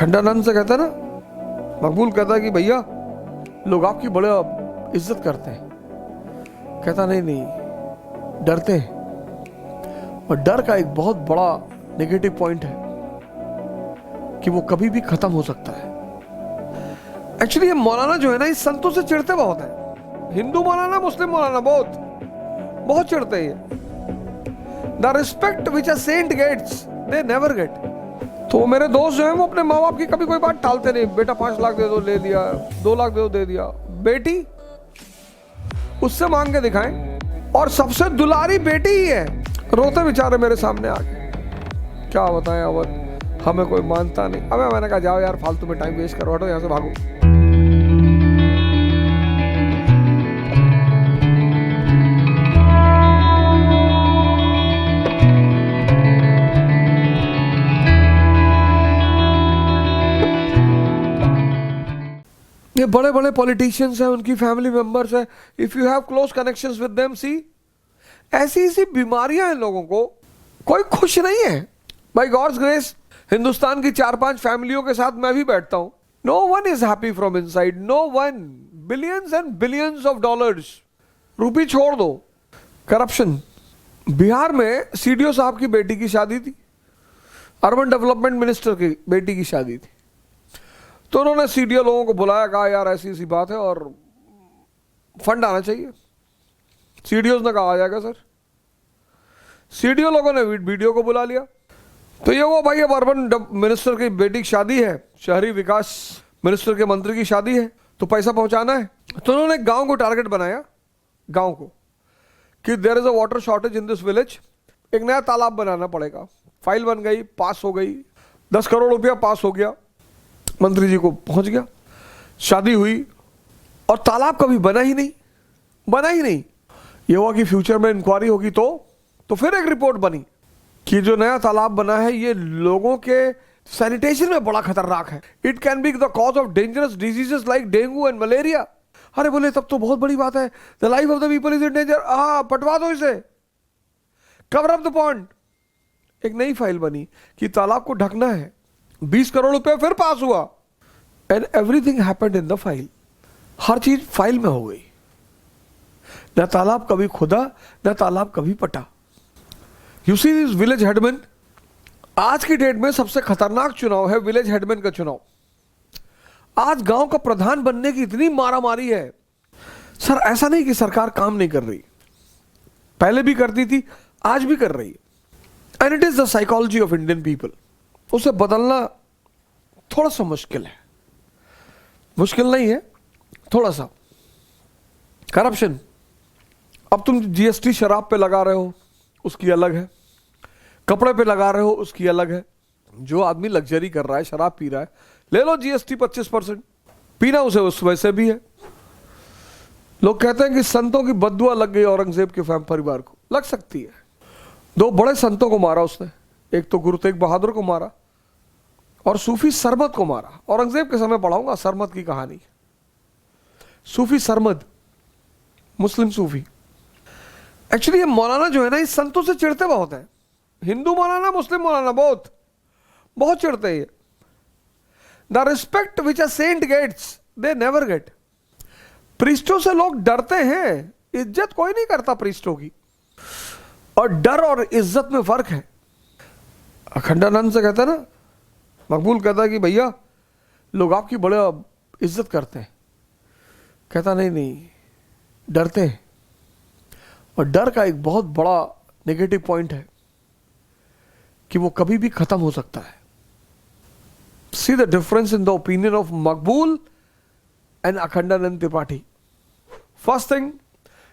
अखंडानंद से कहता है ना, मकबूल कहता है कि भैया लोग आपकी बड़े इज्जत करते हैं। कहता नहीं नहीं, डरते हैं। और डर का एक बहुत बड़ा नेगेटिव पॉइंट है कि वो कभी भी खत्म हो सकता है। एक्चुअली ये मौलाना जो है ना, इस संतों से चिढ़ते बहुत है। हिंदू मौलाना, मुस्लिम मौलाना बहुत चिढ़ते हैं। The respect which a saint gets they never get. तो मेरे दोस्त जो है वो अपने माँ बाप की कभी कोई बात टालते नहीं। बेटा 5 लाख दे दो, ले दिया। 2 लाख दे दो, दे दिया। बेटी उससे मांग के दिखाएं, और सबसे दुलारी बेटी ही है। रोते बेचारे मेरे सामने आ गए, क्या बताएं। अब हमें कोई मानता नहीं। अब मैंने कहा जाओ यार, फालतू में टाइम वेस्ट करो, हटो यहाँ से, भागो। ये बड़े बड़े पॉलिटिशियंस हैं, उनकी फैमिली मेंबर्स हैं। If you have close connections with them, see ऐसी ऐसी बीमारियां हैं लोगों को, कोई खुश नहीं है। बाय गॉड्स ग्रेस हिंदुस्तान की 4-5 फैमिलियों के साथ मैं भी बैठता हूं। No one is happy from inside, no one. Billions and billions of dollars, rupee छोड़ दो, करप्शन। बिहार में सीडीओ साहब की बेटी की शादी थी, अर्बन डेवलपमेंट मिनिस्टर की बेटी की शादी थी। तो उन्होंने सीडीओ लोगों को बुलाया, कहा यार ऐसी ऐसी बात है और फंड आना चाहिए। सीडीओ ने कहा आ जाएगा सर। सीडीओ लोगों ने वीडियो को बुला लिया। तो ये वो भाई, अब अर्बन मिनिस्टर की बेटी की शादी है, शहरी विकास मिनिस्टर के मंत्री की शादी है, तो पैसा पहुंचाना है। तो उन्होंने गांव को टारगेट बनाया, गांव को, कि there is a water shortage in this village, एक नया तालाब बनाना पड़ेगा। फाइल बन गई, पास हो गई, 10 करोड़ रुपया पास हो गया, मंत्री जी को पहुंच गया। शादी हुई और तालाब कभी बना ही नहीं। ये हुआ कि फ्यूचर में इंक्वायरी होगी तो फिर एक रिपोर्ट बनी कि जो नया तालाब बना है ये लोगों के सैनिटेशन में बड़ा खतरनाक है। It can be the cause of dangerous diseases like dengue and malaria. अरे बोले तब तो बहुत बड़ी बात है, the life of the people is in danger. Patwa दो इसे, कवर अप द पॉन्ड। एक नई फाइल बनी कि तालाब को ढकना है, 20 करोड़ रुपए फिर पास हुआ। And everything happened in the file. हर चीज फाइल में हो गई। न तालाब कभी खुदा, न तालाब कभी पटा। You see this village headman. आज की डेट में सबसे खतरनाक चुनाव है विलेज हेडमैन का चुनाव। आज गांव का प्रधान बनने की इतनी मारामारी है। सर ऐसा नहीं कि सरकार काम नहीं कर रही, पहले भी करती थी, आज भी कर रही है। And it is the psychology of Indian people. उसे बदलना थोड़ा सा मुश्किल है। मुश्किल नहीं है, थोड़ा सा। करप्शन, अब तुम जीएसटी शराब पे लगा रहे हो, उसकी अलग है। कपड़े पे लगा रहे हो, उसकी अलग है। जो आदमी लग्जरी कर रहा है, शराब पी रहा है, ले लो जीएसटी 25%, पीना उसे उस वैसे भी है। लोग कहते हैं कि संतों की बद्दुआ लग गई औरंगजेब के परिवार को। लग सकती है। 2 बड़े संतों को मारा उसने, एक तो गुरु तेग बहादुर को मारा और सूफी सरमद को मारा। औरंगजेब के समय पढ़ाऊंगा सरमद की कहानी। सूफी सरमद, मुस्लिम सूफी। एक्चुअली ये मौलाना जो है ना, इस संतों से चिढ़ते बहुत है। हिंदू मौलाना, मुस्लिम मौलाना बहुत चिढ़ते हैं। The respect which a saint gets they never get. प्रीस्टों से लोग डरते हैं, इज्जत कोई नहीं करता प्रीस्टों की। और डर और इज्जत में फर्क है। अखंडानंद से कहता है ना, मकबूल कहता है कि भैया लोग आपकी बड़े इज्जत करते हैं। कहता नहीं नहीं, डरते हैं। और डर का एक बहुत बड़ा नेगेटिव पॉइंट है कि वो कभी भी खत्म हो सकता है। See the difference in the opinion of Maqbool and Akhandanand Tripathi. First thing,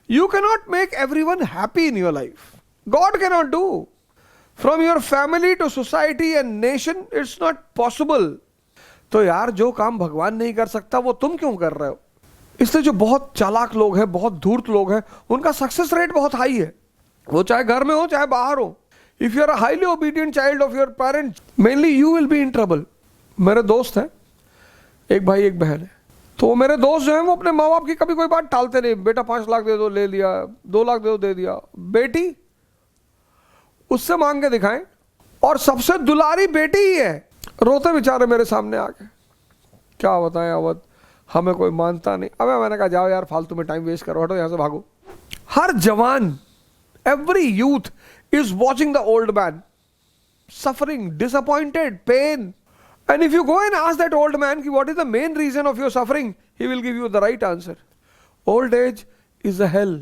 you cannot make everyone happy in your life. God cannot do. From your family to society and nation, it's not possible. तो यार जो काम भगवान नहीं कर सकता वो तुम क्यों कर रहे हो? इसलिए जो बहुत चालाक लोग हैं, बहुत धूर्त लोग हैं, उनका सक्सेस रेट बहुत हाई है। वो चाहे घर में हो चाहे बाहर हो। If you are a highly obedient child of your parents, mainly you will be in trouble. मेरे दोस्त हैं, एक भाई एक बहन है। तो मेरे दोस्त जो हैं वो अपने माँ बाप की कभी कोई बात टालते नहीं। बेटा 5 लाख दे दो, ले लिया। 2 लाख दे दो, दे दिया। बेटी उससे मांग के दिखाएं, और सबसे दुलारी बेटी ही है। रोते बेचारे मेरे सामने आके, क्या बताएं अवध, हमें कोई मानता नहीं। अबे मैंने कहा जाओ यार, फालतू में टाइम वेस्ट करो, हटो यहाँ से, भागो। हर जवान, every youth is watching the old man suffering, disappointed, pain. And if you go and ask that old man what is the main reason of your suffering, he will give you the right answer. Old age is a hell.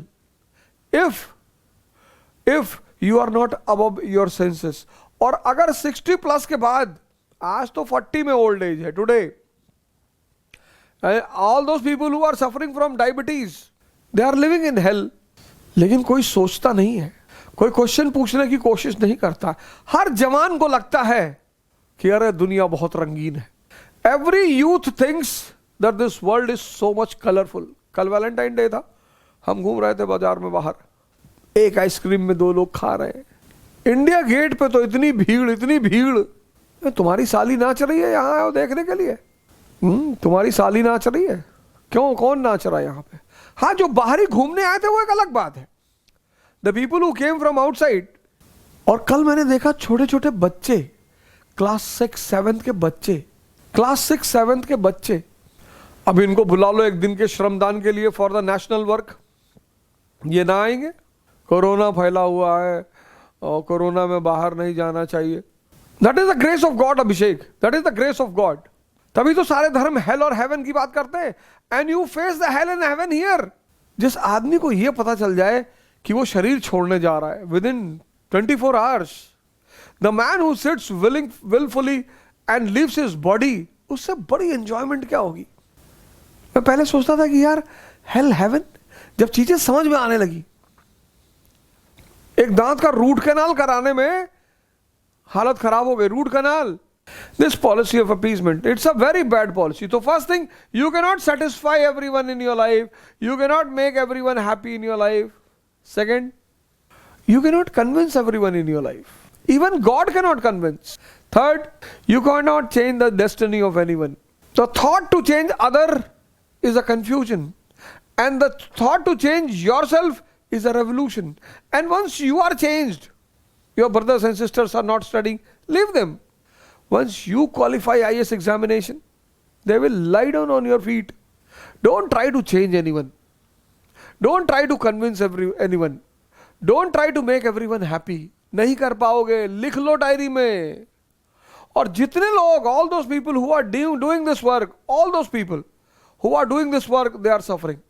If you are not above your senses. और अगर 60 plus के बाद, आज तो 40 में old age है today, all those people who are suffering from diabetes, they are living in hell. लेकिन कोई सोचता नहीं है, कोई क्वेश्चन पूछने की कोशिश नहीं करता। हर जवान को लगता है कि अरे दुनिया बहुत रंगीन है। Every youth thinks that this world is so much colourful. कल वैलेंटाइन डे था, हम घूम रहे थे बाजार में बाहर, एक आइसक्रीम में 2 लोग खा रहे हैं। इंडिया गेट पे तो इतनी भीड़। तुम्हारी साली नाच रही है यहाँ आओ देखने के लिए। तुम्हारी साली नाच रही है, क्यों, कौन नाच रहा है यहाँ पे? हाँ, जो बाहरी घूमने आए थे वो एक अलग बात है, the people who came from outside. और कल मैंने देखा छोटे छोटे बच्चे, क्लास 6-7 के बच्चे, क्लास 6-7 के बच्चे। अब इनको बुला लो एक दिन के श्रमदान के लिए फॉर द नेशनल वर्क, ये ना आएंगे। कोरोना फैला हुआ है और कोरोना में बाहर नहीं जाना चाहिए। That is the grace of God Abhishek, that is the grace of God. तभी तो सारे धर्म हेल और हेवन की बात करते हैं। And you face the hell and heaven here. जिस आदमी को यह पता चल जाए कि वो शरीर छोड़ने जा रहा है with in 24 hours, the man who sits wilfully and leaves his body, उससे बड़ी एंजॉयमेंट क्या होगी। मैं पहले सोचता था कि यार हेल हेवन, जब चीजें समझ में आने लगी, एक दांत का रूट कैनाल कराने में हालत खराब हो गई। Root canal, this policy of appeasement, it's a very bad policy. So first thing, you cannot satisfy everyone in your life, you cannot make everyone happy in your life. Second, you cannot convince everyone in your life, even God cannot convince. Third, you cannot change the destiny of anyone. The thought to change other is a confusion, and the thought to change yourself is a revolution. And once you are changed, your brothers and sisters are not studying, leave them. Once you qualify IAS examination, they will lie down on your feet. Don't try to change anyone. Don't try to convince anyone. Don't try to make everyone happy. नहीं कर पाओगे, लिख लो diary में। और जितने लोग, all those people who are doing this work, all those people who are doing this work, they are suffering.